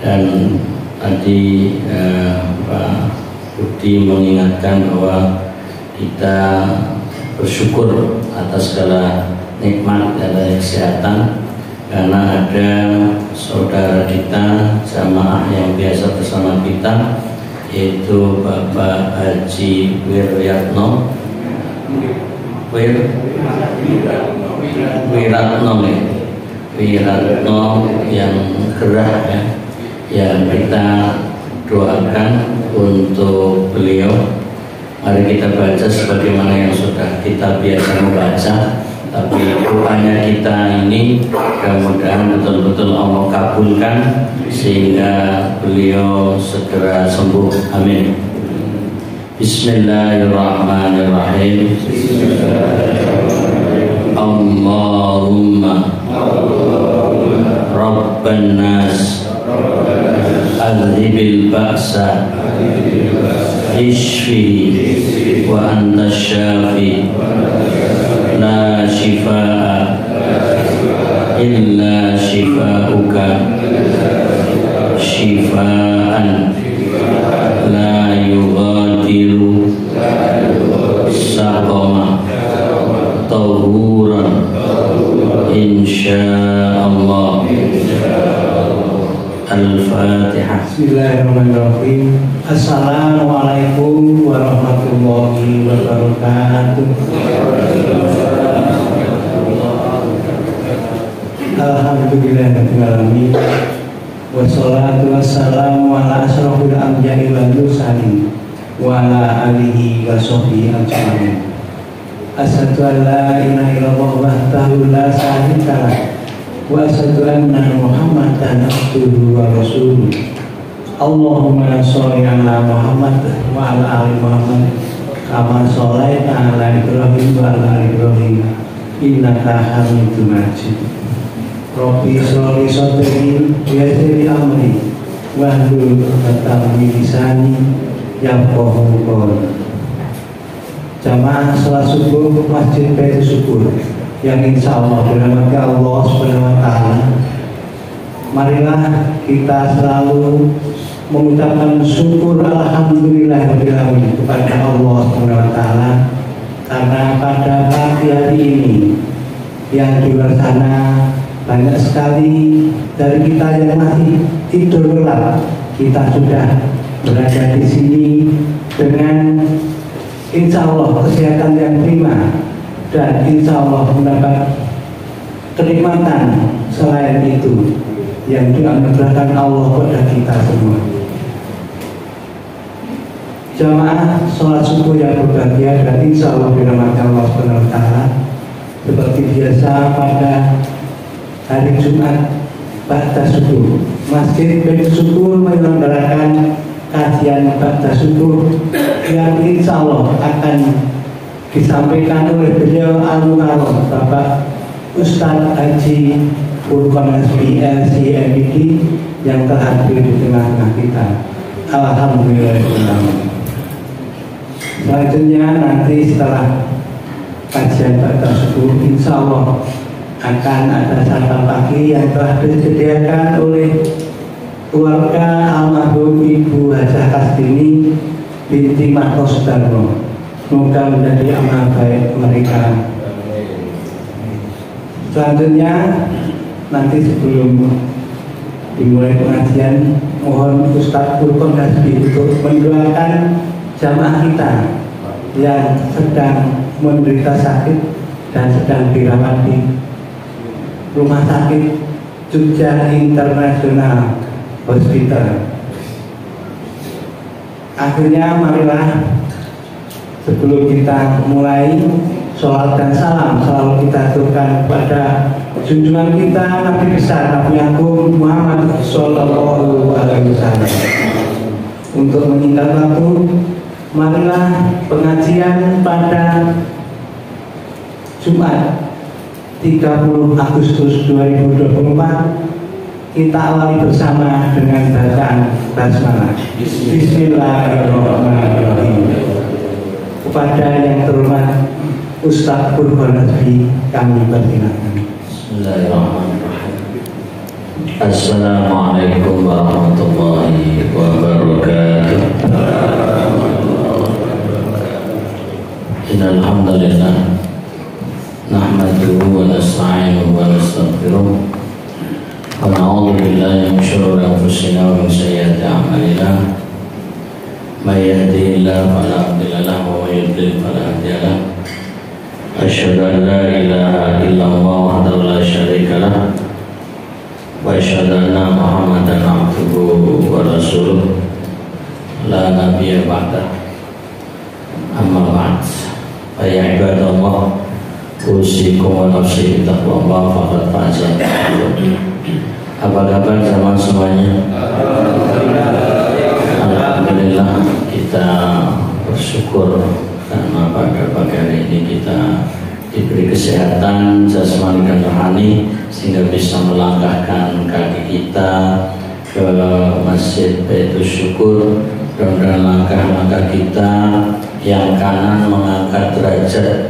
Dan tadi Pak Budi mengingatkan bahwa kita bersyukur atas segala nikmat dan kesehatan, karena ada saudara kita jamaah yang biasa bersama kita, yaitu Bapak Haji Wiratno yang gerah ya. Ya, kita doakan untuk beliau. Mari kita baca sebagaimana yang sudah kita biasa membaca. Tapi doanya kita ini mudah-mudahan betul-betul Allah kabulkan sehingga beliau segera sembuh. Amin. Bismillahirrahmanirrahim. Allahumma Rabban nas adhibil ba'sa ishfi wa anta syafi la shifaa illa shifauka shifaan la yughadiru saqama tahuran insyaallah. Al-Fatihah. Bismillahirrahmanirrahim. Assalamualaikum warahmatullahi wabarakatuh. Alhamdulillahirabbil alamin. Wassalatu wassalamu ala asyrofil anbiya'i wal mursalin wa ala alihi wa sahbihi ajma'in. Asyhadu an la ilaha illallah wahdahu la syarika lah wa asyhadu anna Muhammadan abduhu wa rasuluh. Allahumma sholli ala Muhammad wa ala ali Muhammad kama shallaita ala Ibrahim wa ala ali Ibrahim innaka Hamidum Majid. Rabbi sholli sadri wa yassir li amri wahlul 'uqdatam min lisani yafqahu qawli. Jamaah salat subuh Masjid Baitul Syukur yang insya Allah dirahmati Allah Subhanahu wa Ta'ala, marilah kita selalu mengucapkan syukur alhamdulillahirobbilalamin kepada Allah Subhanahu wa Ta'ala, karena pada pagi hari ini yang di luar sana banyak sekali dari kita yang masih tidur lelap, kita sudah berada di sini dengan insya Allah kesehatan yang prima dan insya Allah mendapat kenikmatan selain itu yang dianugerahkan Allah kepada kita semua. Jamaah sholat subuh yang berbahagia dan insya Allah dirahmati Allah Subhanahu wa Ta'ala, seperti biasa pada hari Jumat ba'da subuh Masjid Baitul Syukur menyelenggarakan kajian ba'da subuh yang insya Allah akan disampaikan oleh beliau Almarhum Bapak Ustadz Haji Furqan Hasbi LCMD yang terhadir di tengah-tengah kita. Alhamdulillah. Selanjutnya nanti setelah kajian ba'da subuh insya Allah akan ada sarapan pagi yang telah disediakan oleh keluarga almarhum Ibu Hajah Kastini binti Marto Sudarno. Semoga menjadi amal baik mereka. Selanjutnya nanti sebelum dimulai pengajian, mohon Ustadz Furqan Hasbi untuk mendoakan jamaah kita yang sedang menderita sakit dan sedang dirawat di Rumah Sakit Jogja International Hospital. Akhirnya marilah sebelum kita mulai sholat dan salam selalu kita aturkan kepada junjungan kita Nabi besar Nabi Agung Muhammad Sallallahu Alaihi Wasallam. Untuk menyingkat waktu, marilah pengajian pada Jumat 30 Agustus 2024 kita awali bersama dengan bacaan basmalah. Bismillahirrahmanirrahim. Kepada yang terhormat Ustadz Furqan Hasbi kami persilakan. Bismillahirrahmanirrahim. Assalamualaikum warahmatullahi ibadah. Amma ba'd. Ya ibadallah, usikum wa nafsi bittaqwallah faqad faza. Apa kabar sama semuanya? Alhamdulillah, kita bersyukur karena pada pagi hari ini kita diberi kesehatan jasmani dan rohani sehingga bisa melangkahkan kaki kita ke Masjid Baitul Syukur. Dan langkah-langkah kita yang kanan mengangkat derajat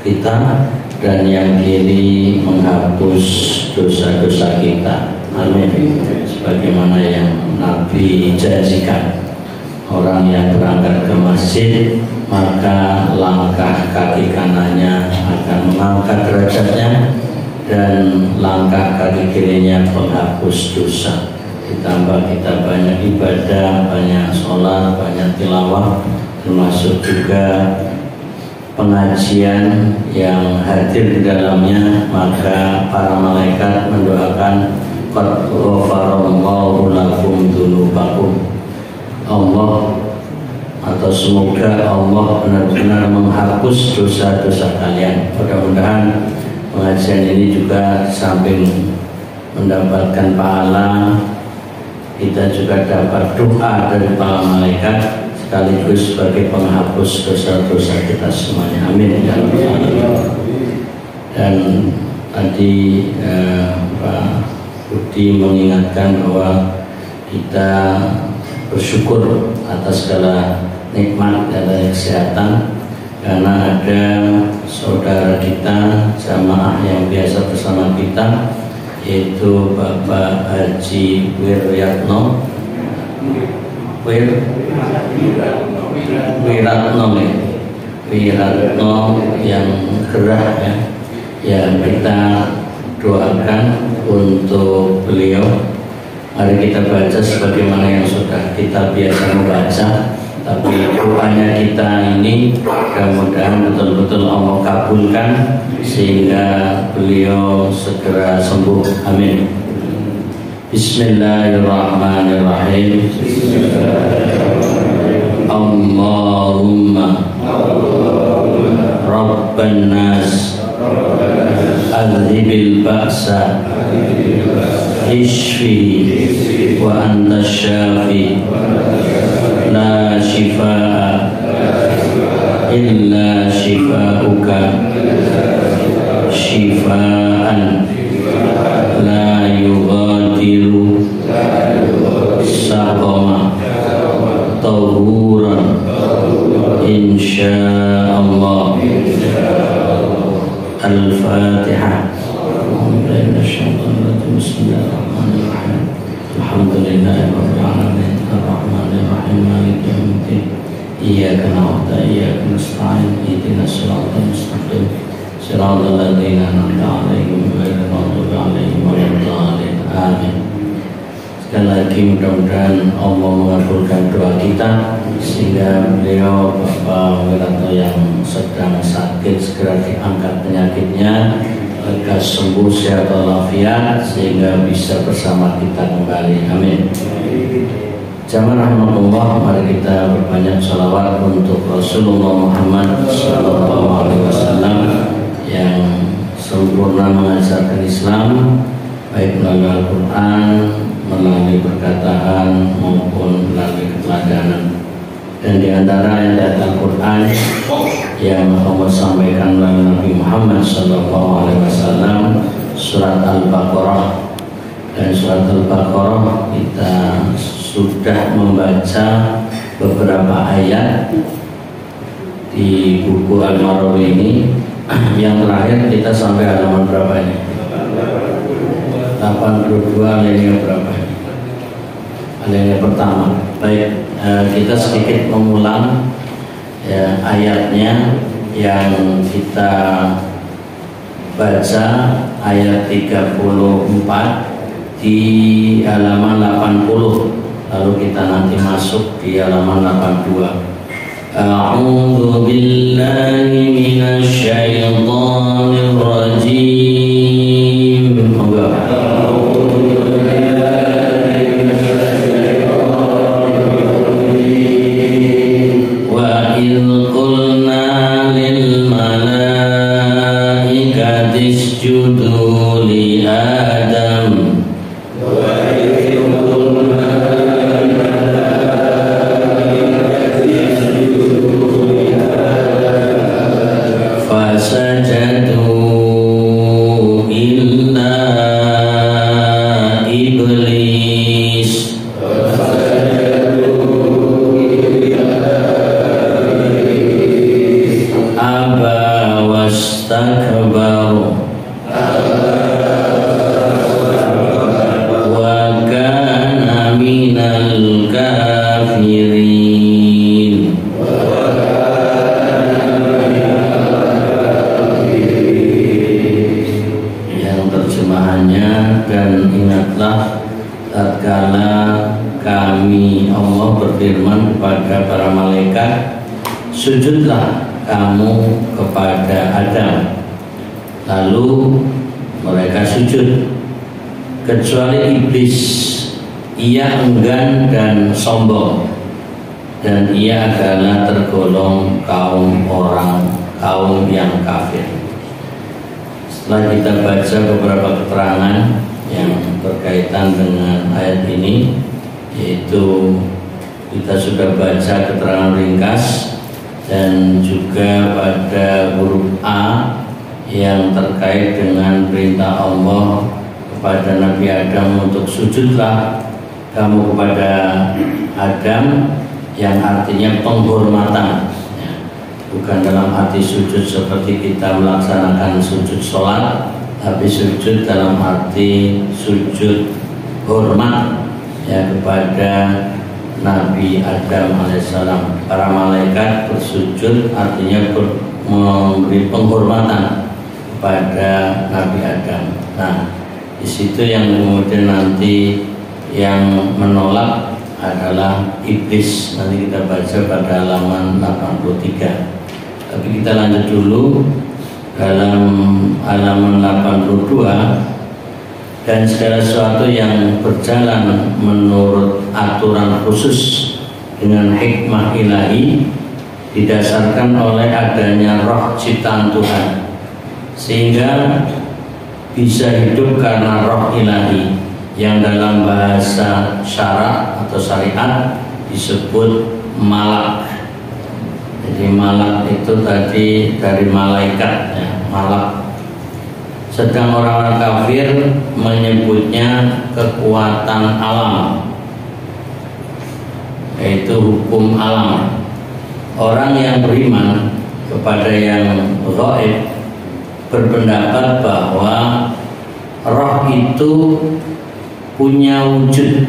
kita dan yang kiri menghapus dosa-dosa kita. Amin. Sebagaimana yang Nabi janjikan, orang yang berangkat ke masjid maka langkah kaki kanannya akan mengangkat derajatnya dan langkah kaki kirinya penghapus dosa. Ditambah kita banyak ibadah, banyak sholat, banyak tilawah, termasuk juga pengajian yang hadir di dalamnya, maka para malaikat mendoakan qad ghafarallahu lakum dzunubakum. Allah atau semoga Allah benar-benar menghapus dosa-dosa kalian. Mudah-mudahan pengajian ini juga samping mendapatkan pahala, kita juga dapat doa dari para malaikat sekaligus sebagai penghapus dosa-dosa kita semuanya. Amin ya rabbal alamin. Dan tadi Pak Budi mengingatkan bahwa kita bersyukur atas segala nikmat dan kesehatan karena ada saudara kita jamaah yang biasa bersama kita, yaitu Bapak Haji Wiratno yang gerah ya, yang kita doakan untuk beliau. Mari kita baca sebagaimana yang sudah kita biasa membaca, tapi doanya kita ini mudah-mudahan betul-betul Allah kabulkan sehingga beliau segera sembuh. Amin. Bismillahirrahmanirrahim. Allahumma Rabban nas adhibil ba'sa ishfi wa anta syafi la shifaa illa shifauka shifaan la yughadiru saqama tahuran insyaallah. Al-Fatihah. Bismillahirrahmanirrahim. Alhamdulillahirabbil alamin. Arrahmanir rahim. Maliki yaumiddin. Iyyaka na'budu wa iyyaka nasta'in. Ihdinas siratal mustaqim. Siratal ladzina an'amta 'alaihim ghairil maghdubi 'alaihim waladdallin. Amin. Sekali lagi mudah-mudahan Allah mengabulkan doa kita sehingga beliau Bapak Wiratno yang sedang sakit segera diangkat penyakitnya, lekas sembuh sehat walafiat sehingga bisa bersama kita kembali. Amin. Jamaah rahmatullah, mari kita berbanyak sholawat untuk Rasulullah Muhammad SAW yang sempurna mengajarkan Islam baik melalui Al-Quran, melalui perkataan maupun melalui keteladanan. Dan di antara ayat Al-Quran yang Allah sampaikan melalui Nabi Muhammad SAW, surat Al-Baqarah. Dan surat Al-Baqarah kita sudah membaca beberapa ayat di buku Al-Marawi ini. Yang terakhir kita sampai halaman berapa ini? 82 alinea berapa? Alinea pertama. Baik, kita sedikit mengulang ya, ayatnya yang kita baca ayat 34 di halaman 80, lalu kita nanti masuk di halaman 82. A'udzu billahi minasy syaithanir rajim. Sujudlah kamu kepada Adam. Lalu mereka sujud, kecuali iblis. Ia enggan dan sombong, dan ia adalah tergolong kaum yang kafir. Setelah kita baca beberapa keterangan yang berkaitan dengan ayat ini, yaitu kita sudah baca keterangan ringkas dan juga pada huruf A yang terkait dengan perintah Allah kepada Nabi Adam untuk sujudlah kamu kepada Adam, yang artinya penghormatan, bukan dalam arti sujud seperti kita melaksanakan sujud sholat, tapi sujud dalam arti sujud hormat kepada Nabi Adam alaihissalam. Para malaikat bersujud artinya memberi penghormatan kepada Nabi Adam. Nah, di situ yang kemudian nanti yang menolak adalah iblis. Nanti kita baca pada halaman 83. Tapi kita lanjut dulu dalam halaman 82. Dan segala sesuatu yang berjalan menurut aturan khusus dengan hikmah ilahi didasarkan oleh adanya roh ciptaan Tuhan, sehingga bisa hidup karena roh ilahi yang dalam bahasa syarak atau syariat disebut malak. Jadi malak itu tadi dari malaikat, malak. Sedang orang-orang kafir menyebutnya kekuatan alam, yaitu hukum alam. Orang yang beriman kepada yang gaib berpendapat bahwa roh itu punya wujud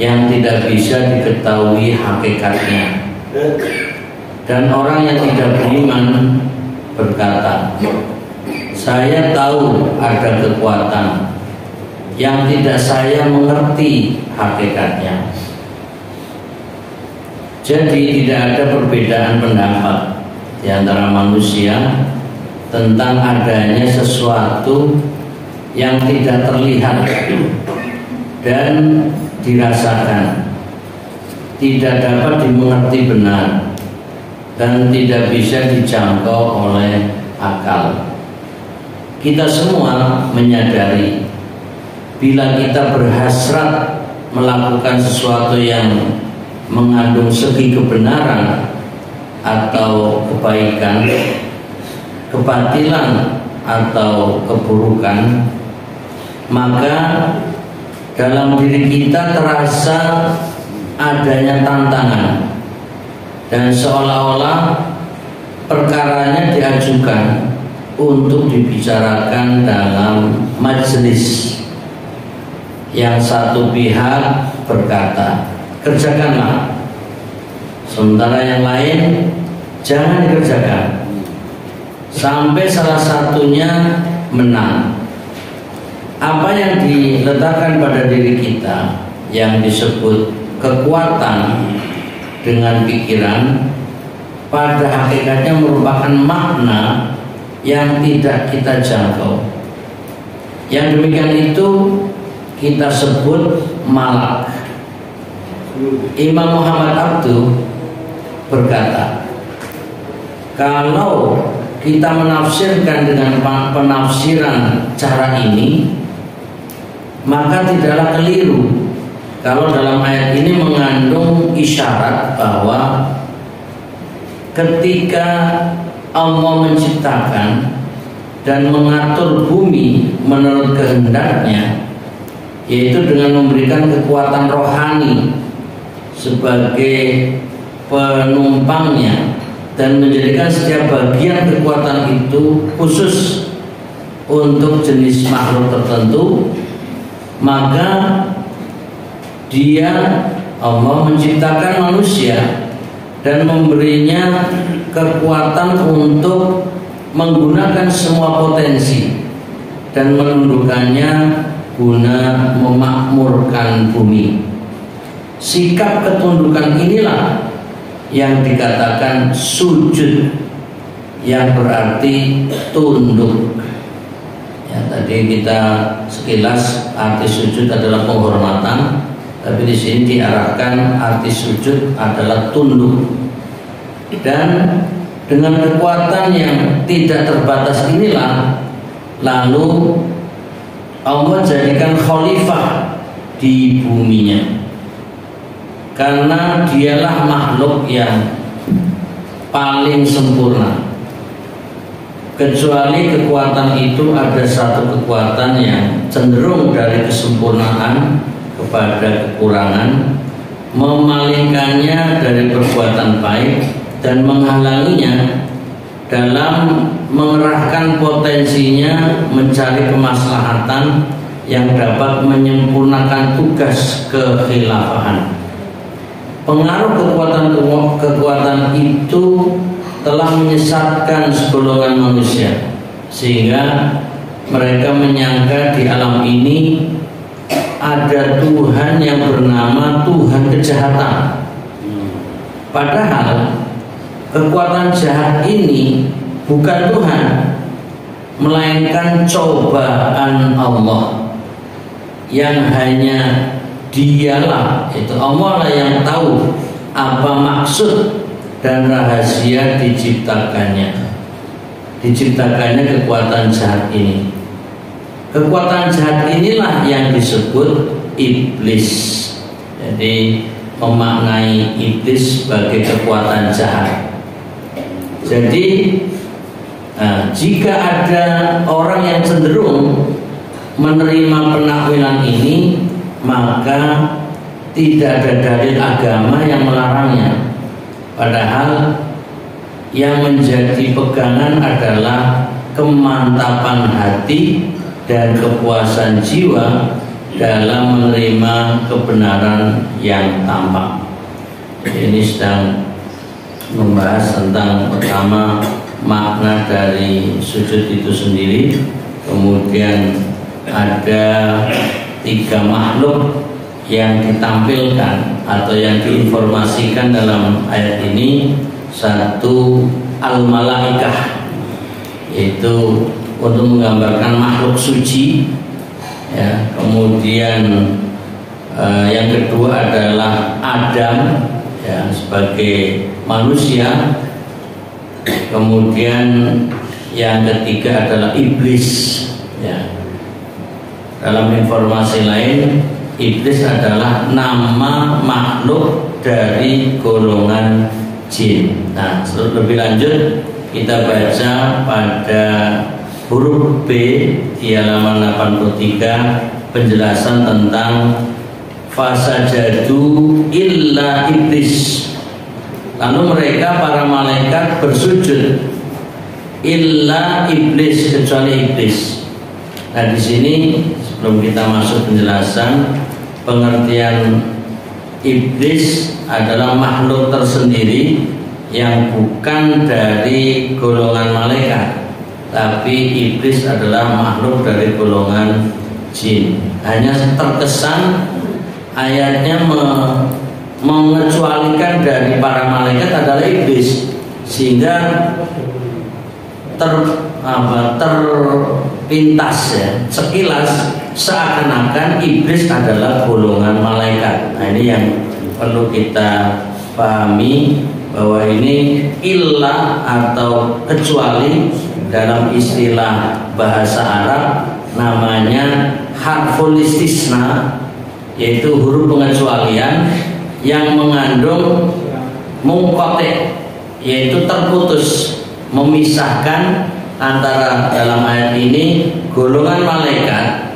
yang tidak bisa diketahui hakikatnya. Dan orang yang tidak beriman berkata, saya tahu ada kekuatan yang tidak saya mengerti hakikatnya. Jadi tidak ada perbedaan pendapat di antara manusia tentang adanya sesuatu yang tidak terlihat dan dirasakan, tidak dapat dimengerti benar, dan tidak bisa dijangkau oleh akal. Kita semua menyadari bila kita berhasrat melakukan sesuatu yang mengandung segi kebenaran atau kebaikan, kebatilan atau keburukan, maka dalam diri kita terasa adanya tantangan dan seolah-olah perkaranya diajukan untuk dibicarakan dalam majelis. Yang satu pihak berkata, kerjakanlah, sementara yang lain jangan dikerjakan, sampai salah satunya menang. Apa yang diletakkan pada diri kita yang disebut kekuatan dengan pikiran, pada hakikatnya merupakan makna yang tidak kita jangkau. Yang demikian itu kita sebut malak. Imam Muhammad Abduh berkata, kalau kita menafsirkan dengan penafsiran cara ini, maka tidaklah keliru kalau dalam ayat ini mengandung isyarat bahwa ketika Allah menciptakan dan mengatur bumi menurut kehendaknya, yaitu dengan memberikan kekuatan rohani sebagai penumpangnya dan menjadikan setiap bagian kekuatan itu khusus untuk jenis makhluk tertentu, maka Allah menciptakan manusia dan memberinya kekuatan untuk menggunakan semua potensi dan menundukkannya guna memakmurkan bumi. Sikap ketundukan inilah yang dikatakan sujud, yang berarti tunduk. Ya, tadi kita sekilas arti sujud adalah penghormatan, tapi di sini diarahkan arti sujud adalah tunduk. Dan dengan kekuatan yang tidak terbatas inilah, lalu Allah jadikan khalifah di buminya, karena dialah makhluk yang paling sempurna. Kecuali kekuatan itu ada satu kekuatan yang cenderung dari kesempurnaan kepada kekurangan, memalingkannya dari perbuatan baik dan menghalanginya dalam mengerahkan potensinya mencari kemaslahatan yang dapat menyempurnakan tugas kekhilafahan. Pengaruh kekuatan itu telah menyesatkan segolongan manusia, sehingga mereka menyangka di alam ini ada Tuhan yang bernama Tuhan kejahatan. Padahal kekuatan jahat ini bukan Tuhan, melainkan cobaan Allah yang hanya Dialah, itu Allah lah yang tahu apa maksud dan rahasia diciptakannya kekuatan jahat ini. Kekuatan jahat inilah yang disebut iblis. Jadi memaknai iblis sebagai kekuatan jahat. Jadi jika ada orang yang cenderung menerima penakwilan ini, maka tidak ada dalil agama yang melarangnya. Padahal yang menjadi pegangan adalah kemantapan hati dan kepuasan jiwa dalam menerima kebenaran yang tampak. Ini sedang membahas tentang pertama makna dari sujud itu sendiri, kemudian ada 3 makhluk yang ditampilkan atau yang diinformasikan dalam ayat ini. Satu, al-malaikah, yaitu untuk menggambarkan makhluk suci, ya. Kemudian yang kedua adalah Adam, ya, sebagai manusia. Kemudian yang ketiga adalah iblis, ya. Dalam informasi lain, iblis adalah nama makhluk dari golongan jin. Nah, lebih lanjut kita baca pada huruf B di halaman 83 penjelasan tentang fasajadu illa iblis. Lalu mereka para malaikat bersujud illa iblis, kecuali iblis. Nah, di sini sebelum kita masuk penjelasan, pengertian iblis adalah makhluk tersendiri yang bukan dari golongan malaikat, tapi iblis adalah makhluk dari golongan jin. Hanya terkesan ayatnya mengecualikan dari para malaikat adalah iblis, sehingga terpintas, ya, sekilas seakan-akan iblis adalah golongan malaikat. Nah, ini yang perlu kita pahami, bahwa ini illa atau kecuali dalam istilah bahasa Arab namanya harful istisna, yaitu huruf pengecualian yang mengandung mungqati, yaitu terputus, memisahkan antara dalam ayat ini golongan malaikat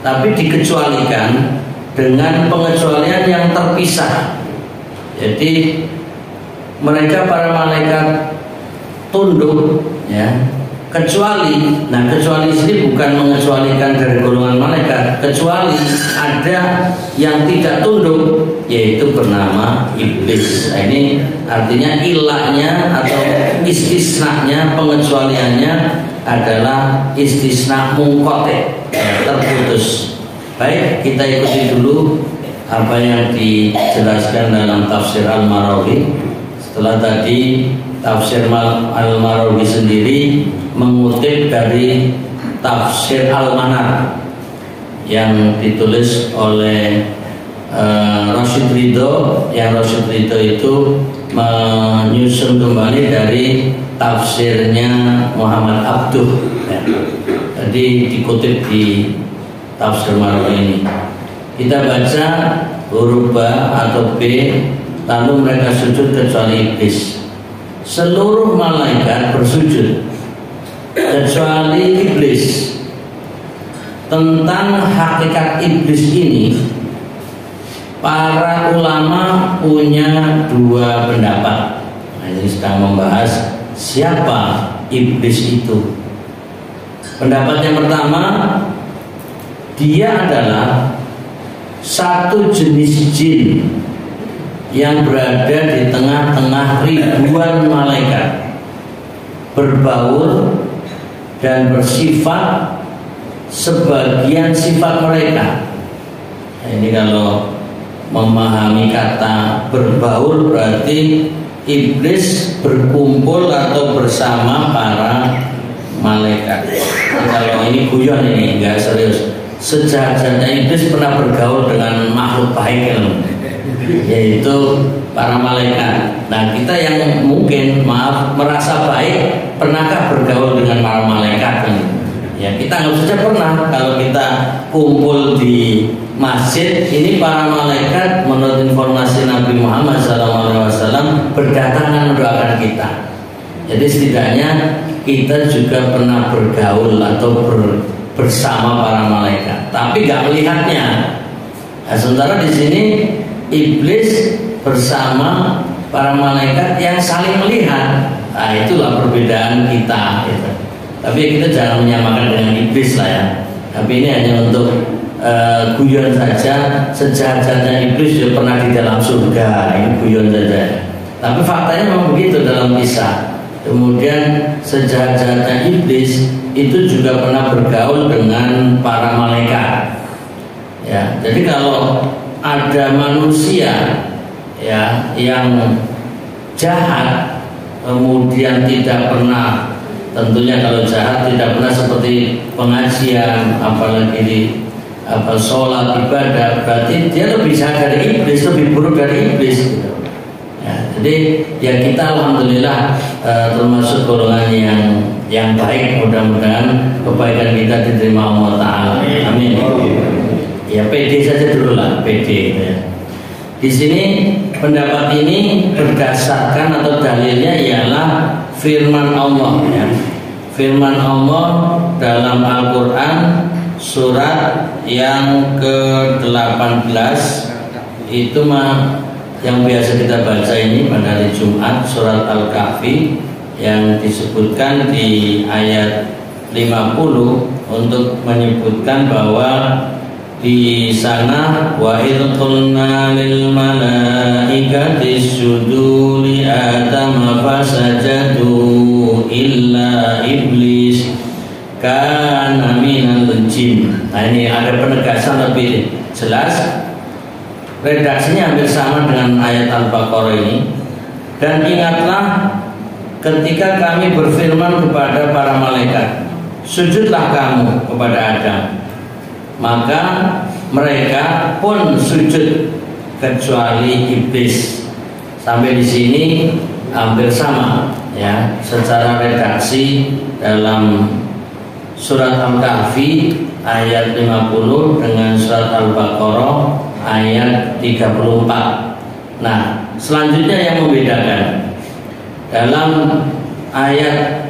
tapi dikecualikan dengan pengecualian yang terpisah. Jadi mereka para malaikat tunduk, ya, kecuali, nah kecuali ini bukan mengecualikan dari golongan malaikat, kecuali ada yang tidak tunduk, yaitu bernama iblis. Nah, ini artinya ilahnya atau istisnanya, pengecualiannya adalah istisna mungkote, terputus. Baik, kita ikuti dulu apa yang dijelaskan dalam tafsir Al-Marawi. Setelah tadi tafsir Al-Marawi sendiri mengutip dari tafsir Al-Manar yang ditulis oleh Rasyid Ridho, yang Rasyid Ridho itu menyusun kembali dari tafsirnya Muhammad Abduh, ya. Jadi dikutip di tafsir Marawi ini. Kita baca huruf ba atau b, lalu mereka sujud kecuali iblis. Seluruh malaikat bersujud kecuali iblis. Tentang hakikat iblis ini, para ulama punya dua pendapat. Nah, ini sedang membahas siapa iblis itu. Pendapat yang pertama, dia adalah satu jenis jin yang berada di tengah-tengah ribuan malaikat, berbaur dan bersifat sebagian sifat mereka. Nah, ini kalau memahami kata berbaur berarti iblis berkumpul atau bersama para malaikat. Nah, kalau ini guyon, ini enggak serius. Sejajarnya iblis pernah bergaul dengan makhluk baik, yaitu para malaikat. Nah, kita yang mungkin merasa baik, pernahkah bergaul dengan para malaikat? Ya, kita nggak saja pernah. Kalau kita kumpul di masjid, ini para malaikat menurut informasi Nabi Muhammad SAW berdatangan mendoakan kita. Jadi setidaknya kita juga pernah bergaul atau bersama para malaikat, tapi nggak melihatnya. Nah, sementara di sini iblis bersama para malaikat yang saling melihat. Nah, itulah perbedaan kita, gitu. Tapi kita jangan menyamakan dengan iblis lah, ya. Tapi ini hanya untuk guyon saja. Sejajarnya iblis juga pernah di dalam surga, ini guyon saja. Tapi faktanya memang begitu dalam kisah. Kemudian sejajarnya iblis itu juga pernah bergaul dengan para malaikat. Ya, jadi kalau ada manusia, ya, yang jahat, kemudian tidak pernah, tentunya kalau jahat tidak pernah seperti pengajian, apalagi di sholat ibadah, berarti dia lebih jahat dari iblis, lebih buruk dari iblis. Ya, jadi ya kita alhamdulillah termasuk golongan yang baik. Mudah-mudahan kebaikan kita diterima Allah Ta'ala. Amin. Ya, PD saja dulu lah, PD. Ya. Di sini pendapat ini berdasarkan atau dalilnya ialah firman Allah, ya. Firman Allah dalam Al-Quran surat yang ke-18 itu yang biasa kita baca ini pada hari Jumat, surat Al-Kahfi yang disebutkan di ayat 50 untuk menyebutkan bahwa di sana wa idh qulna lil malaikati isjudu li adama fasajadu illa iblis kana minal jin. Nah, ini ada penegasan lebih jelas. Redaksinya hampir sama dengan ayat Al-Baqarah ini. Dan ingatlah ketika kami berfirman kepada para malaikat, sujudlah kamu kepada Adam. Maka mereka pun sujud kecuali iblis. Sampai di sini hampir sama, ya, secara redaksi dalam surat Al-Kahfi ayat 50 dengan surat Al-Baqarah ayat 34. Nah, selanjutnya yang membedakan dalam ayat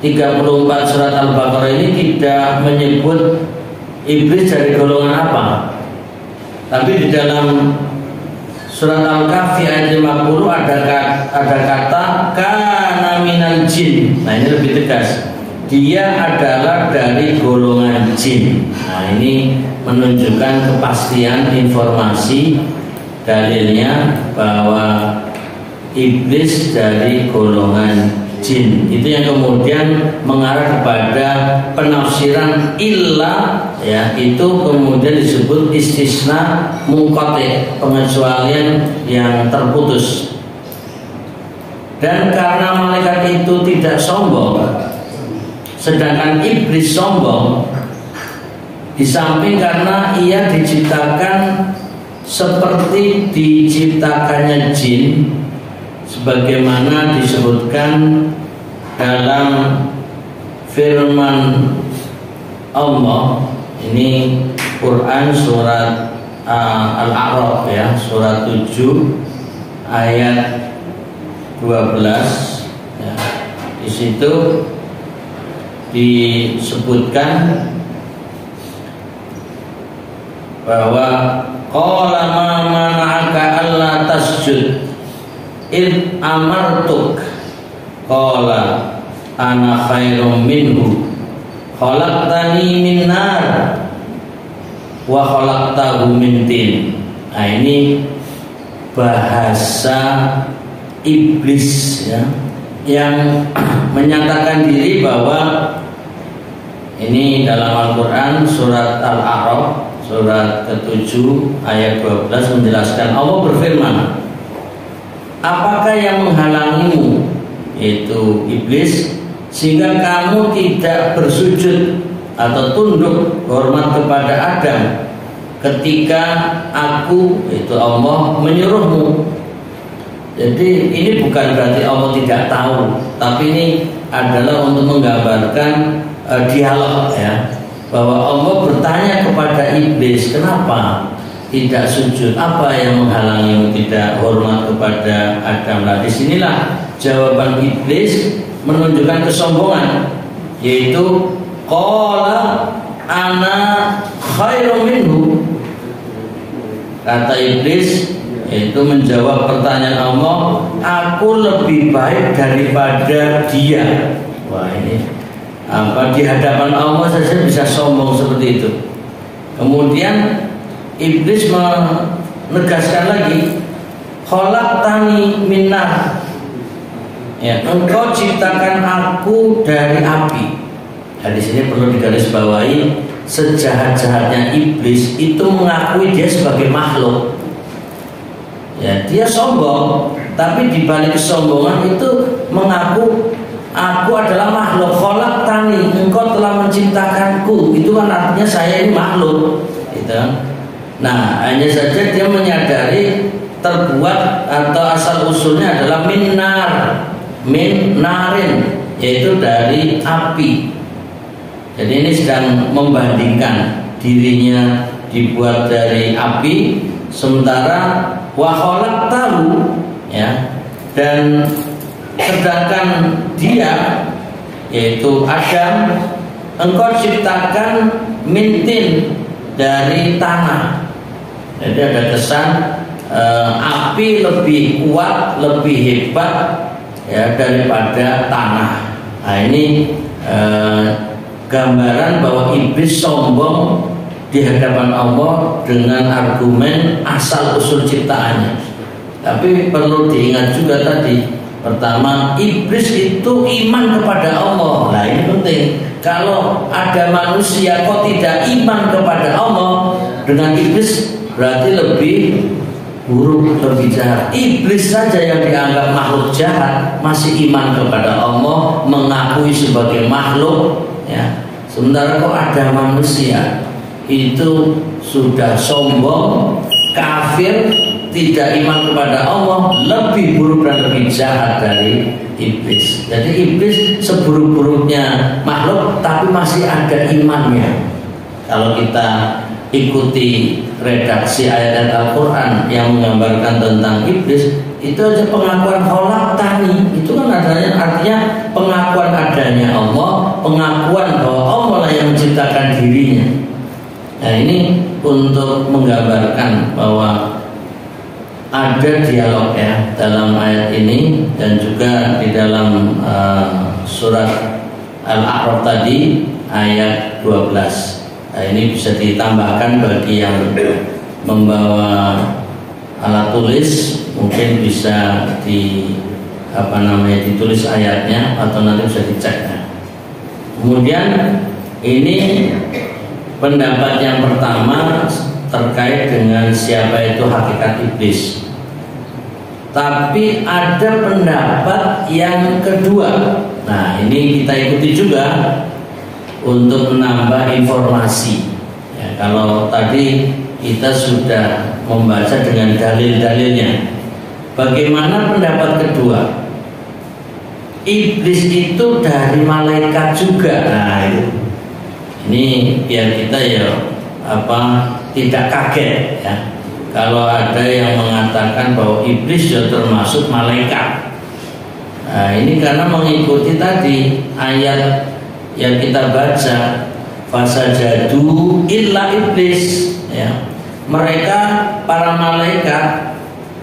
34 surat Al-Baqarah ini tidak menyebut iblis dari golongan apa. Tapi di dalam surat Al-Kahfi ayat 50 ada kata kana minal jin. Nah ini lebih tegas, dia adalah dari golongan jin. Nah ini menunjukkan kepastian informasi dalilnya bahwa iblis dari golongan jin. Itu yang kemudian mengarah kepada penafsiran illa, ya, itu kemudian disebut istisna munqati, pengecualian yang terputus. Dan karena malaikat itu tidak sombong, sedangkan iblis sombong, di samping karena ia diciptakan seperti diciptakannya jin, sebagaimana disebutkan dalam firman Allah, ini Quran surat Al-A'raf, ya, surat 7 ayat 12, ya. Di situ disebutkan bahwa qala ma mana'aka alla tasjud id amartuk qala ana khairum minhu khalaqtani min nar wa khalaqtahu min tin. Nah ini bahasa iblis, ya, yang menyatakan diri bahwa ini dalam Al-Quran surat Al-A'raf surat ke-7 ayat 12 menjelaskan, Allah berfirman, apakah yang menghalangimu, yaitu iblis, sehingga kamu tidak bersujud atau tunduk hormat kepada Adam ketika aku, yaitu Allah, menyuruhmu. Jadi ini bukan berarti Allah tidak tahu, tapi ini adalah untuk menggambarkan dialog, ya, bahwa Allah bertanya kepada iblis, kenapa tidak sujud, apa yang menghalangimu tidak hormat kepada Adam. Nah disinilah jawaban iblis menunjukkan kesombongan, yaitu qala ana khairum minhu. Kata iblis, yaitu menjawab pertanyaan Allah, aku lebih baik daripada dia. Wah ini apa, di hadapan Allah saja bisa sombong seperti itu. Kemudian iblis menegaskan lagi, khalaqtani min nar, ya, engkau ciptakan aku dari api. Nah, di sini perlu digarisbawahi, sejahat-jahatnya iblis itu mengakui dia sebagai makhluk. Ya, dia sombong, tapi di balik kesombongan itu mengaku aku adalah makhluk. Khalaqtani, engkau telah menciptakanku. Itu kan artinya saya ini makhluk, gitu. Nah, hanya saja dia menyadari terbuat atau asal usulnya adalah min narin, yaitu dari api. Jadi ini sedang membandingkan dirinya dibuat dari api, sementara wa khalaqtahu, ya, dan sedangkan dia, yaitu Adam, engkau ciptakan min tin, dari tanah. Jadi ada kesan api lebih kuat, lebih hebat, ya, daripada tanah. Nah ini gambaran bahwa iblis sombong di hadapan Allah dengan argumen asal usul ciptaannya. Tapi perlu diingat juga tadi, pertama, iblis itu iman kepada Allah. Nah ini penting. Kalau ada manusia kok tidak iman kepada Allah, dengan iblis berarti lebih buruk, lebih jahat. Iblis saja yang dianggap makhluk jahat masih iman kepada Allah, mengakui sebagai makhluk, ya. Sementara kok ada manusia itu sudah sombong, kafir, tidak iman kepada Allah, lebih buruk dan lebih jahat dari iblis. Jadi iblis seburuk-buruknya makhluk tapi masih ada imannya. Kalau kita ikuti redaksi ayat Al-Quran yang menggambarkan tentang iblis, itu aja pengakuan khalaqtani, itu kan artinya pengakuan adanya Allah, pengakuan bahwa Allah lah yang menciptakan dirinya. Nah, ini untuk menggambarkan bahwa ada dialog ya dalam ayat ini dan juga di dalam surat Al-A'raf tadi ayat 12. Nah, ini bisa ditambahkan bagi yang membawa alat tulis, mungkin bisa ditulis ayatnya atau nanti bisa dicek. Kemudian ini pendapat yang pertama terkait dengan siapa itu hakikat iblis. Tapi ada pendapat yang kedua. Nah, ini kita ikuti juga untuk menambah informasi. Ya, kalau tadi kita sudah membaca dengan dalil-dalilnya. Bagaimana pendapat kedua? Iblis itu dari malaikat juga. Nah, ini biar kita tidak kaget ya. Kalau ada yang mengatakan bahwa iblis ya termasuk malaikat. Nah, ini karena mengikuti tadi ayat yang kita baca, fasajadu illa iblis ya. Mereka para malaikat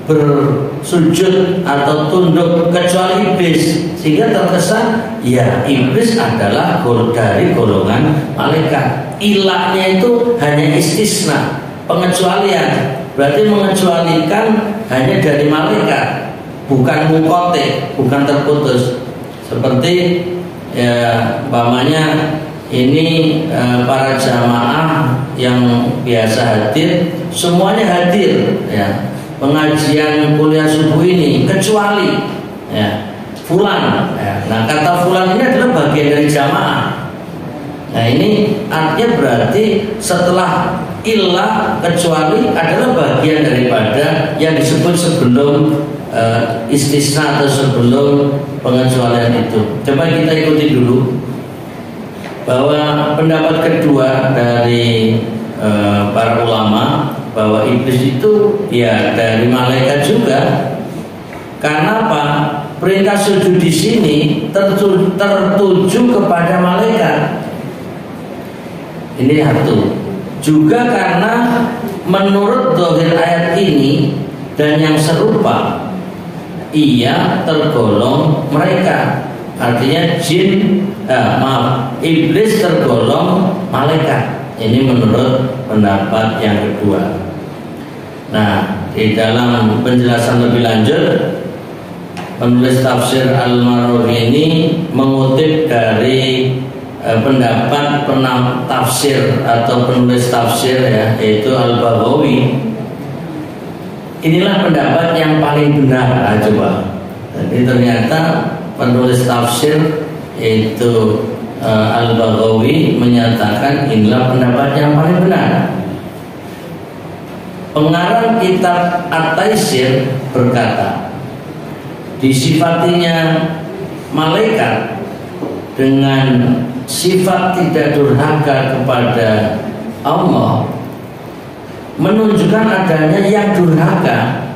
bersujud atau tunduk kecuali iblis, sehingga terkesan ya iblis adalah dari golongan malaikat. Ilahnya itu hanya istisna, pengecualian, berarti mengecualikan hanya dari malaikat, bukan mukote, bukan terputus. Seperti ya umpamanya ini para jamaah yang biasa hadir, semuanya hadir ya pengajian kuliah subuh ini kecuali ya fulan ya. Nah, kata fulan ini adalah bagian dari jamaah. Nah, ini artinya berarti setelah ilah kecuali adalah bagian daripada yang disebut sebelum istisna atau sebelum pengecualian itu. Coba kita ikuti dulu bahwa pendapat kedua dari para ulama bahwa iblis itu ya dari malaikat juga. Karena apa? Perintah sujud di sini tertuju kepada malaikat. Ini satu. Juga karena menurut dhahir ayat ini dan yang serupa, ia tergolong mereka. Artinya iblis tergolong malaikat. Ini menurut pendapat yang kedua. Nah, di dalam penjelasan lebih lanjut, penulis tafsir Al-Marwazi ini mengutip dari pendapat tafsir atau penulis tafsir ya, yaitu Al-Baghawi. Inilah pendapat yang paling benar. Coba. Jadi ternyata penulis tafsir yaitu Al-Baghawi menyatakan inilah pendapat yang paling benar. Pengarang kitab At-Taisir berkata, disifatinya malaikat dengan sifat tidak durhaka kepada Allah menunjukkan adanya yang durhaka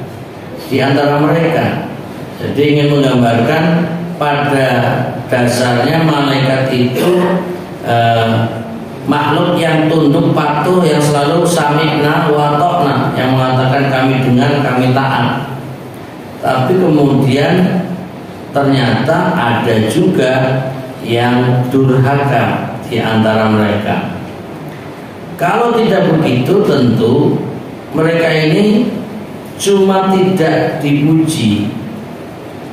di antara mereka. Jadi ingin menggambarkan pada dasarnya malaikat itu makhluk yang tunduk patuh, yang selalu sami'na wa ta'na, yang mengatakan kami dengar, kami taat. Tapi kemudian ternyata ada juga yang durhaka di antara mereka. Kalau tidak begitu, tentu mereka ini cuma tidak dipuji.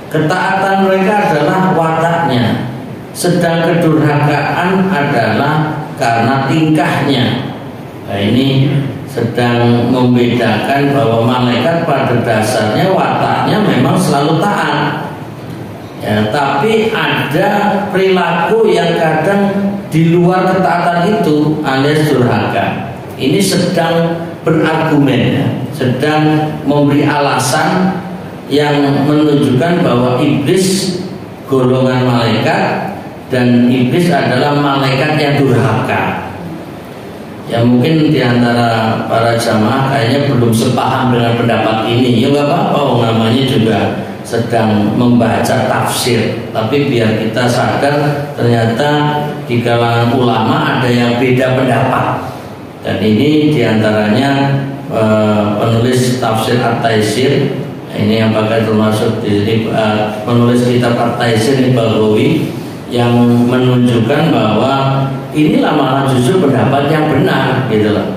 Ketaatan mereka adalah wataknya, sedang kedurhakaan adalah karena tingkahnya. Nah, ini sedang membedakan bahwa malaikat pada dasarnya wataknya memang selalu taat. Ya, tapi ada perilaku yang kadang di luar ketaatan itu alias durhaka. Ini sedang berargumen ya, sedang memberi alasan yang menunjukkan bahwa iblis golongan malaikat dan iblis adalah malaikat yang durhaka. Ya mungkin diantara para jamaah kayaknya belum sepaham dengan pendapat ini. Ya nggak apa-apa, namanya juga sedang membaca tafsir. Tapi biar kita sadar ternyata di kalangan ulama ada yang beda pendapat. Dan ini diantaranya penulis tafsir At-Taisir. Ini apakah termasuk di sini penulis kitab At-Taisir Baghawi yang menunjukkan bahwa inilah malah justru pendapat yang benar gitu loh.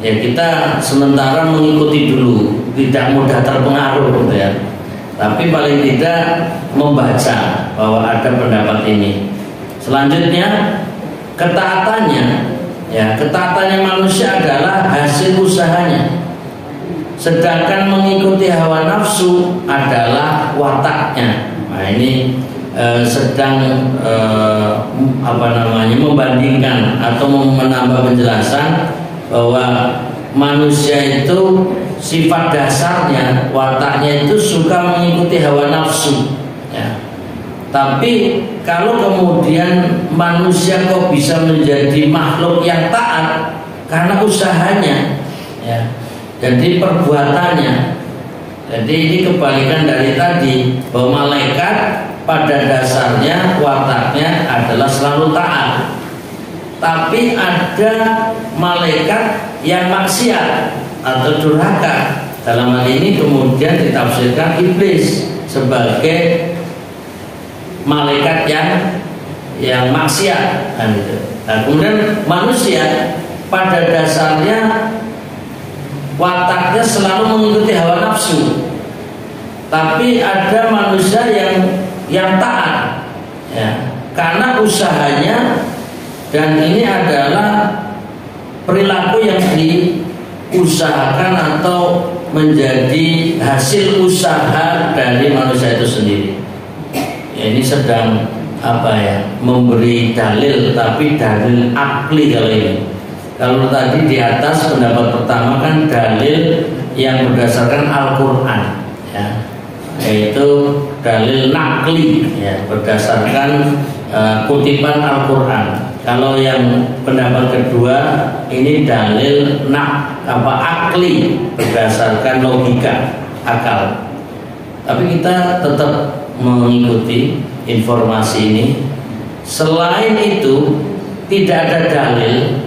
Ya kita sementara mengikuti dulu, tidak mudah terpengaruh gitu ya. Tapi paling tidak membaca bahwa ada pendapat ini. Selanjutnya ketaatannya, ya ketaatannya manusia adalah hasil usahanya. Sedangkan mengikuti hawa nafsu adalah wataknya. Nah ini sedang membandingkan atau menambah penjelasan bahwa manusia itu sifat dasarnya, wataknya itu suka mengikuti hawa nafsu. Ya. Tapi kalau kemudian manusia kok bisa menjadi makhluk yang taat karena usahanya, ya. Jadi perbuatannya. Jadi ini kebalikan dari tadi bahwa malaikat pada dasarnya wataknya adalah selalu taat. Tapi ada malaikat yang maksiat atau durhaka. Dalam hal ini kemudian ditafsirkan iblis sebagai malaikat yang maksiat. Nah, kemudian manusia pada dasarnya wataknya selalu mengikuti hawa nafsu, tapi ada manusia yang taat, ya, karena usahanya, dan ini adalah perilaku yang diusahakan atau menjadi hasil usaha dari manusia itu sendiri. Ya, ini sedang memberi dalil, tapi dalil akli kalau ini. Kalau tadi di atas pendapat pertama kan dalil yang berdasarkan Al-Quran, ya, yaitu dalil nakli, ya, berdasarkan kutipan Al-Quran. Kalau yang pendapat kedua ini dalil akli, berdasarkan logika, akal. Tapi kita tetap mengikuti informasi ini. Selain itu tidak ada dalil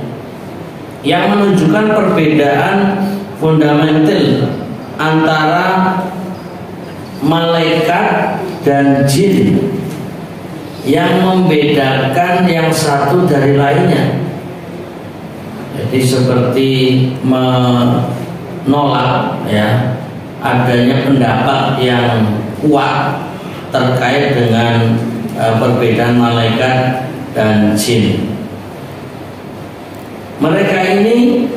yang menunjukkan perbedaan fundamental antara malaikat dan jin yang membedakan yang satu dari lainnya. Jadi seperti menolak, ya, adanya pendapat yang kuat terkait dengan perbedaan malaikat dan jin. Mereka ini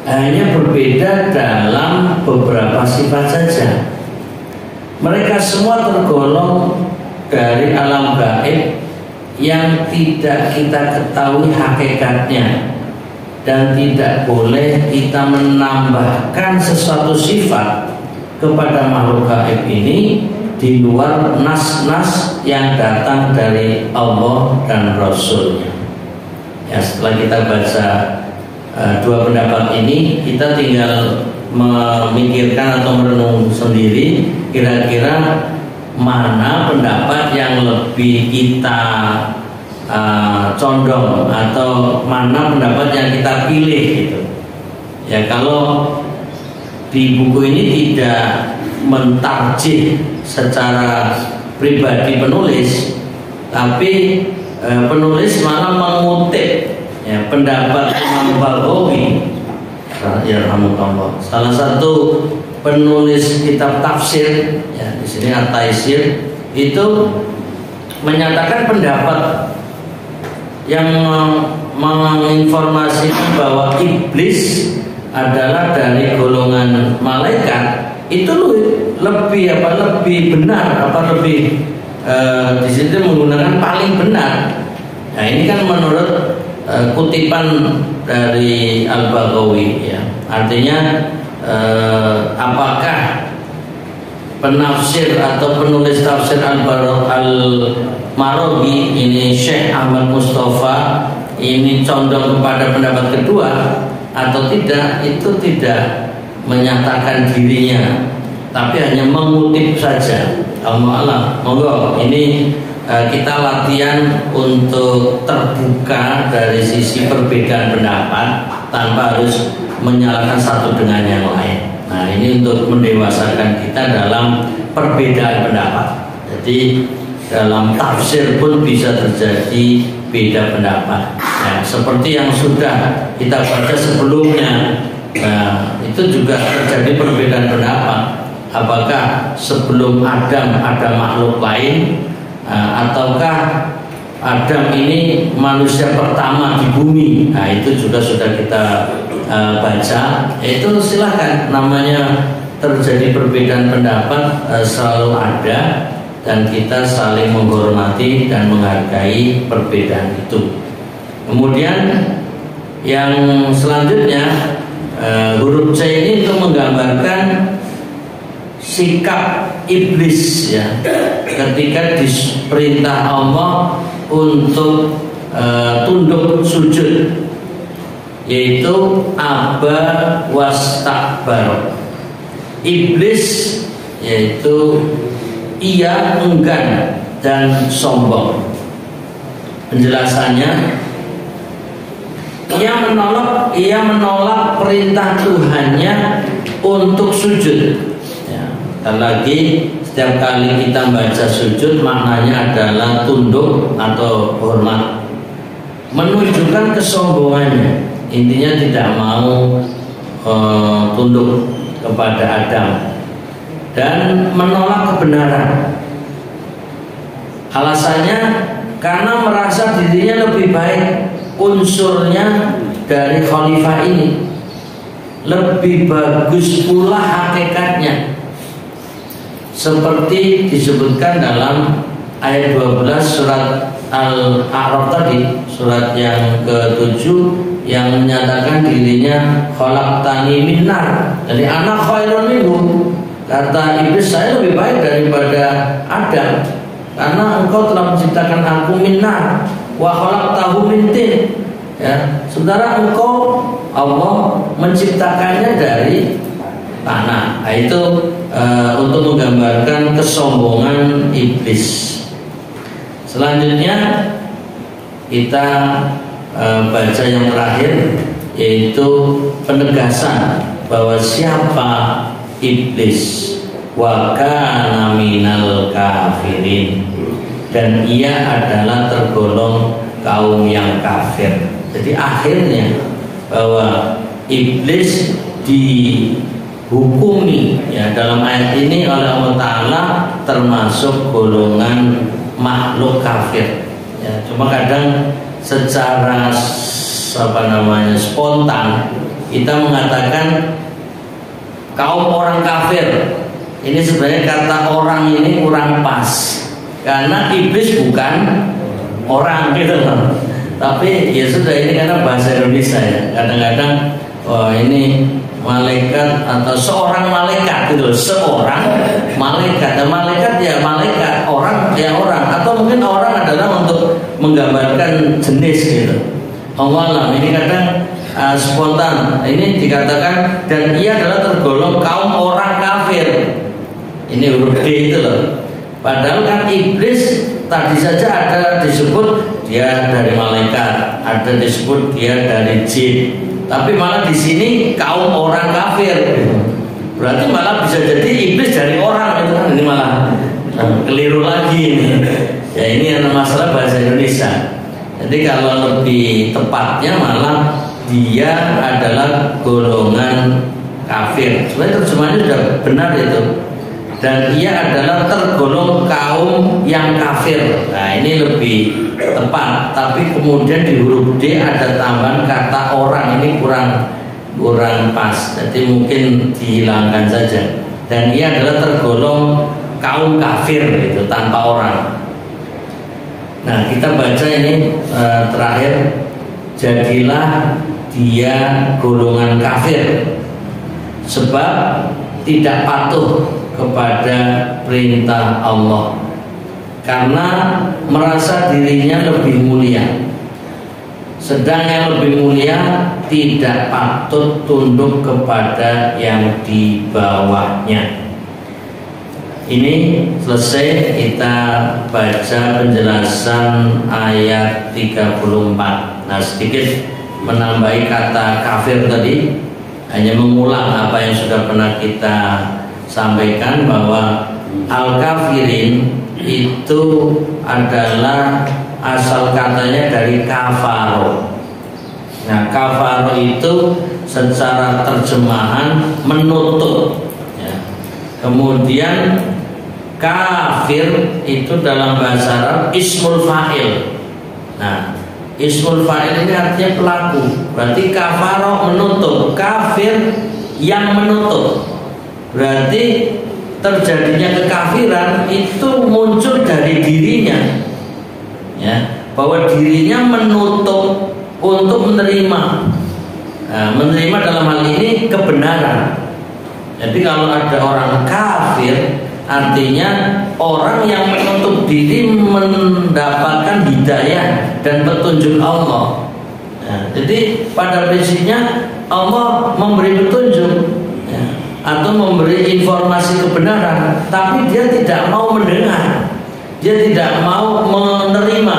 hanya berbeda dalam beberapa sifat saja. Mereka semua tergolong dari alam gaib yang tidak kita ketahui hakikatnya, dan tidak boleh kita menambahkan sesuatu sifat kepada makhluk gaib ini di luar nas-nas yang datang dari Allah dan Rasulnya. Ya, setelah kita baca dua pendapat ini, kita tinggal memikirkan atau merenung sendiri kira-kira mana pendapat yang lebih kita condong, atau mana pendapat yang kita pilih gitu. Ya, kalau di buku ini tidak mentarjih secara pribadi penulis, tapi penulis malah mengutip, ya, pendapat Imam Baghawi, ya, salah satu penulis kitab tafsir, ya, di sini At-Taisir, itu menyatakan pendapat yang menginformasikan bahwa iblis adalah dari golongan malaikat itu lebih benar, di situ menggunakan paling benar. Nah, ini kan menurut kutipan dari Al-Baghawi, ya. Artinya apakah penafsir atau penulis tafsir Al-Maraghi ini Syekh Ahmad Mustafa ini condong kepada pendapat kedua atau tidak, itu tidak menyatakan dirinya, tapi hanya mengutip saja. Allah, monggo ini kita latihan untuk terbuka dari sisi perbedaan pendapat tanpa harus menyalahkan satu dengan yang lain. Nah, ini untuk mendewasakan kita dalam perbedaan pendapat. Jadi dalam tafsir pun bisa terjadi beda pendapat. Nah, seperti yang sudah kita baca sebelumnya, itu juga terjadi perbedaan pendapat. Apakah sebelum Adam ada makhluk lain, ataukah Adam ini manusia pertama di bumi? Nah, itu juga sudah kita baca. Itu silahkan, namanya terjadi perbedaan pendapat selalu ada, dan kita saling menghormati dan menghargai perbedaan itu. Kemudian yang selanjutnya, huruf C ini untuk menggambarkan sikap iblis, ya, ketika diperintah Allah untuk tunduk sujud, yaitu aba wastakbar. Iblis yaitu ia enggan dan sombong. Penjelasannya, ia menolak perintah Tuhannya untuk sujud. Dan lagi, setiap kali kita baca sujud maknanya adalah tunduk atau hormat, menunjukkan kesombongannya. Intinya tidak mau tunduk kepada Adam dan menolak kebenaran. Alasannya karena merasa dirinya lebih baik unsurnya dari khalifah ini, lebih bagus pula hakikatnya, seperti disebutkan dalam ayat 12 surat Al-A'raf tadi, surat yang ke-7, yang menyatakan dirinya khalaqtani min nar. Jadi ana khairun minhu. Kata iblis, saya lebih baik daripada Adam, karena engkau telah menciptakan aku min nar wa khalaqtahu min tin. Ya, saudara, engkau Allah menciptakannya dari tanah. Nah, itu untuk menggambarkan kesombongan iblis. Selanjutnya kita baca yang terakhir, yaitu penegasan bahwa siapa iblis, wa kana minal kafirin, dan ia adalah tergolong kaum yang kafir. Jadi akhirnya bahwa iblis dihukumi, ya, dalam ayat ini oleh Allah Ta'ala termasuk golongan makhluk kafir, ya. Cuma kadang secara spontan kita mengatakan kaum orang kafir. Ini sebenarnya kata orang ini kurang pas, karena iblis bukan orang, gitu loh. Tapi ya sudah, ini karena bahasa Indonesia, ya. Kadang-kadang ini malaikat atau seorang malaikat, gitu loh. Seorang malaikat, dan malaikat ya malaikat, orang ya orang, atau mungkin orang adalah untuk menggambarkan jenis, gitu. Allah, ini kadang spontan. Ini dikatakan dan ia adalah tergolong kaum orang kafir. Ini huruf D itu loh. Padahal kan iblis tadi saja ada disebut dia dari malaikat, ada disebut dia dari jin. Tapi malah di sini kaum orang kafir. Berarti malah bisa jadi iblis dari orang, itu kan. Ini malah keliru lagi ini. Ya, ini ada masalah bahasa Indonesia. Jadi kalau lebih tepatnya malah dia adalah golongan kafir. Sebenarnya terjemahannya sudah benar itu. Dan ia adalah tergolong kaum yang kafir. Nah, ini lebih tepat. Tapi kemudian di huruf D ada tambahan kata orang, ini kurang pas. Jadi mungkin dihilangkan saja. Dan ia adalah tergolong kaum kafir, itu tanpa orang. Nah, kita baca ini terakhir, jadilah dia golongan kafir sebab tidak patuh kepada perintah Allah, karena merasa dirinya lebih mulia. Sedang yang lebih mulia tidak patut tunduk kepada yang di bawahnya. Ini selesai kita baca penjelasan ayat 34. Nah, sedikit menambahi kata kafir tadi, hanya mengulang apa yang sudah pernah kita sampaikan, bahwa al-kafirin itu adalah asal katanya dari kafaro. Nah, kafaro itu secara terjemahan menutup ya. Kemudian kafir itu dalam bahasa Arab ismul fa'il. Nah, ismul fa'il ini artinya pelaku. Berarti kafaro menutup, kafir yang menutup. Berarti terjadinya kekafiran itu muncul dari dirinya, ya, bahwa dirinya menutup untuk menerima. Nah, menerima dalam hal ini kebenaran. Jadi kalau ada orang kafir, artinya orang yang menutup diri mendapatkan hidayah dan petunjuk Allah. Nah, jadi pada prinsipnya Allah memberi petunjuk ya, atau memberi informasi kebenaran, tapi dia tidak mau mendengar, dia tidak mau menerima,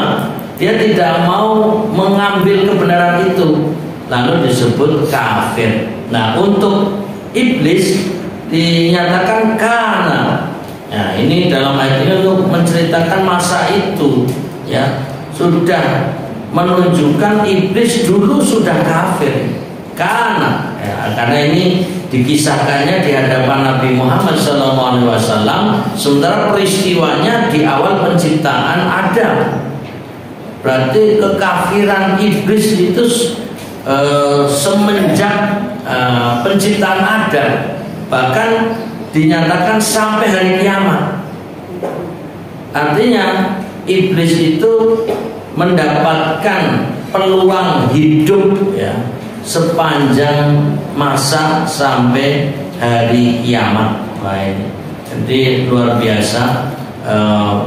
dia tidak mau mengambil kebenaran itu, lalu disebut kafir. Nah, untuk iblis dinyatakan kana. Nah, ini dalam ayat ini untuk menceritakan masa itu ya, sudah menunjukkan iblis dulu sudah kafir kana ya, karena ini dikisahkannya di hadapan Nabi Muhammad SAW, sementara peristiwanya di awal penciptaan Adam. Berarti kekafiran iblis itu semenjak penciptaan Adam, bahkan dinyatakan sampai hari kiamat. Artinya iblis itu mendapatkan peluang hidup ya, sepanjang masa sampai hari kiamat. Wah, ini jadi luar biasa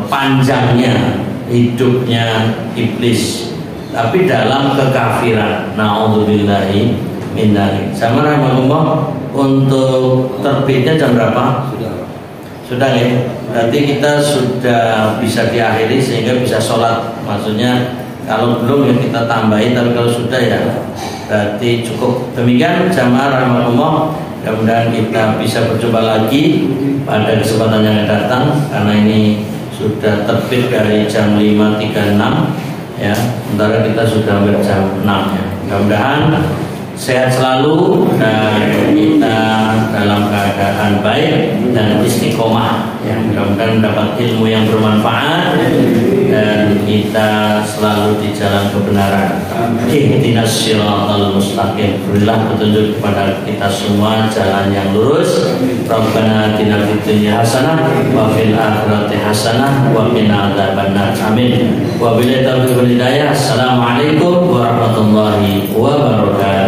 panjangnya hidupnya iblis, tapi dalam kekafiran. Na'udzubillahi min dzalik. Sama rahmatullah. Untuk terbitnya jam berapa? Sudah ya. Berarti kita sudah bisa diakhiri sehingga bisa sholat. Maksudnya kalau belum ya kita tambahin, tapi kalau sudah ya berarti cukup. Demikian jamaah rahmatullah. Mudah-mudahan kita bisa berjumpa lagi pada kesempatan yang datang, karena ini sudah terbit dari jam 5.36 ya. Sementara kita sudah hampir jam 6 ya. Mudah-mudahan sehat selalu dan kita dalam keadaan baik dan istiqomah ya. Mudah-mudahan mendapat ilmu yang bermanfaat dan kita selalu di jalan kebenaran. Ihdinas siratal mustaqim. Berilah petunjuk kepada kita semua jalan yang lurus. Rabbana atina fid dunya hasanah wa fil akhirati hasanah wa qina adzabannar. Amin. Wa billahi taufiq wal hidayah. Assalamualaikum warahmatullahi wabarakatuh.